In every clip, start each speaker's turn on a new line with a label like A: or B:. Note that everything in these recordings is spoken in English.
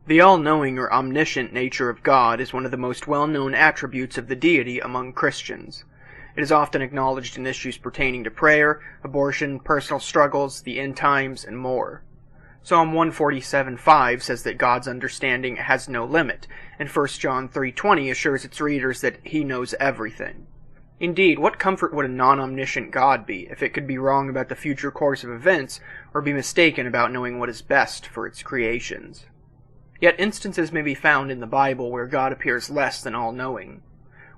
A: The all-knowing or omniscient nature of God is one of the most well-known attributes of the deity among Christians. It is often acknowledged in issues pertaining to prayer, abortion, personal struggles, the end times, and more. Psalm 147:5 says that God's understanding has no limit, and 1 John 3:20 assures its readers that He knows everything. Indeed, what comfort would a non-omniscient God be if it could be wrong about the future course of events, or be mistaken about knowing what is best for its creations? Yet instances may be found in the Bible where God appears less than all-knowing.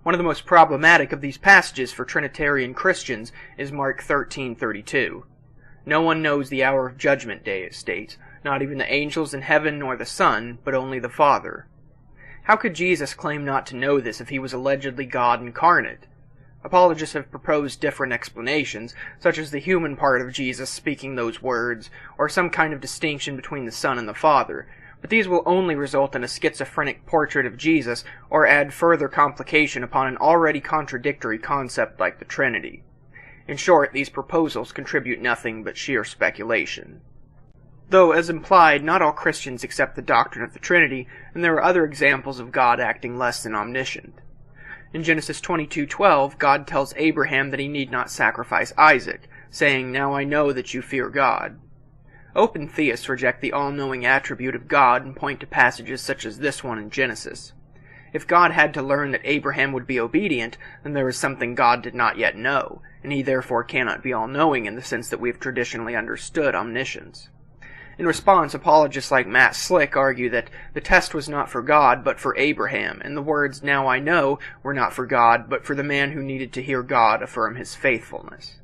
A: One of the most problematic of these passages for Trinitarian Christians is Mark 13:32. No one knows the hour of judgment day, it states, not even the angels in heaven nor the Son, but only the Father. How could Jesus claim not to know this if he was allegedly God incarnate? Apologists have proposed different explanations, such as the human part of Jesus speaking those words, or some kind of distinction between the Son and the Father, but these will only result in a schizophrenic portrait of Jesus or add further complication upon an already contradictory concept like the Trinity. In short, these proposals contribute nothing but sheer speculation. Though, as implied, not all Christians accept the doctrine of the Trinity, and there are other examples of God acting less than omniscient. In Genesis 22:12, God tells Abraham that he need not sacrifice Isaac, saying, "Now I know that you fear God." Open theists reject the all-knowing attribute of God and point to passages such as this one in Genesis. If God had to learn that Abraham would be obedient, then there is something God did not yet know, and he therefore cannot be all-knowing in the sense that we have traditionally understood omniscience. In response, apologists like Matt Slick argue that the test was not for God, but for Abraham, and the words, "Now I know," were not for God, but for the man who needed to hear God affirm his faithfulness.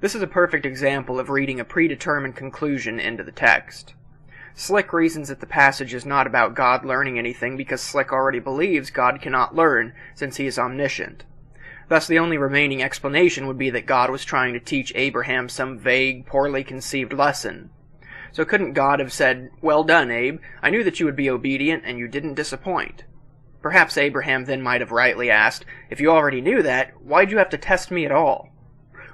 A: This is a perfect example of reading a predetermined conclusion into the text. Slick reasons that the passage is not about God learning anything because Slick already believes God cannot learn, since he is omniscient. Thus the only remaining explanation would be that God was trying to teach Abraham some vague, poorly conceived lesson. So couldn't God have said, "Well done, Abe, I knew that you would be obedient, and you didn't disappoint"? Perhaps Abraham then might have rightly asked, "If you already knew that, why'd you have to test me at all?"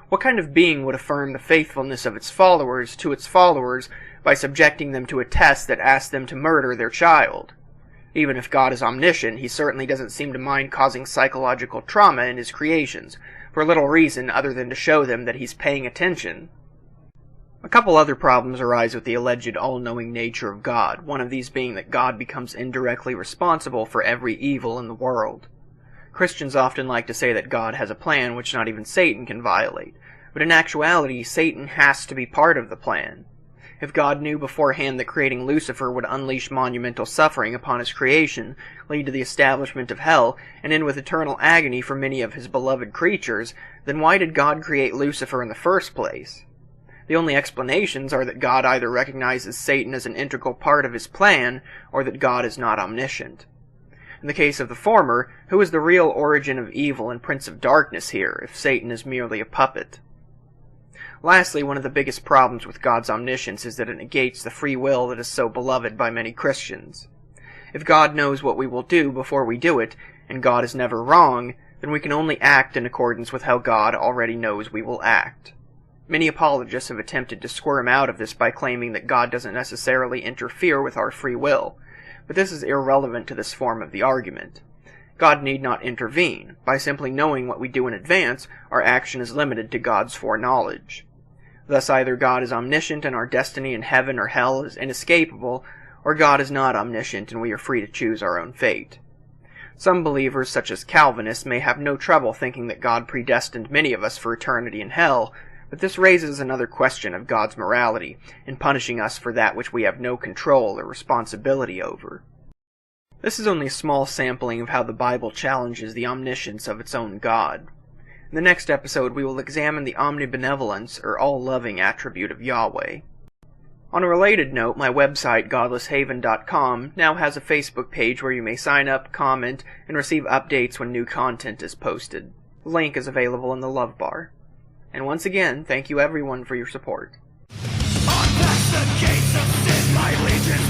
A: What kind of being would affirm the faithfulness of its followers to its followers by subjecting them to a test that asked them to murder their child? Even if God is omniscient, he certainly doesn't seem to mind causing psychological trauma in his creations, for little reason other than to show them that he's paying attention. A couple other problems arise with the alleged all-knowing nature of God, one of these being that God becomes indirectly responsible for every evil in the world. Christians often like to say that God has a plan which not even Satan can violate, but in actuality, Satan has to be part of the plan. If God knew beforehand that creating Lucifer would unleash monumental suffering upon his creation, lead to the establishment of hell, and end with eternal agony for many of his beloved creatures, then why did God create Lucifer in the first place? The only explanations are that God either recognizes Satan as an integral part of his plan, or that God is not omniscient. In the case of the former, who is the real origin of evil and prince of darkness here, if Satan is merely a puppet? Lastly, one of the biggest problems with God's omniscience is that it negates the free will that is so beloved by many Christians. If God knows what we will do before we do it, and God is never wrong, then we can only act in accordance with how God already knows we will act. Many apologists have attempted to squirm out of this by claiming that God doesn't necessarily interfere with our free will, but this is irrelevant to this form of the argument. God need not intervene. By simply knowing what we do in advance, our action is limited to God's foreknowledge. Thus either God is omniscient and our destiny in heaven or hell is inescapable, or God is not omniscient and we are free to choose our own fate. Some believers, such as Calvinists, may have no trouble thinking that God predestined many of us for eternity in hell, but this raises another question of God's morality, in punishing us for that which we have no control or responsibility over. This is only a small sampling of how the Bible challenges the omniscience of its own God. In the next episode, we will examine the omnibenevolence, or all-loving attribute of Yahweh. On a related note, my website, godlesshaven.com, now has a Facebook page where you may sign up, comment, and receive updates when new content is posted. The link is available in the love bar. And once again, thank you everyone for your support.
B: On past the gates of sin, my legions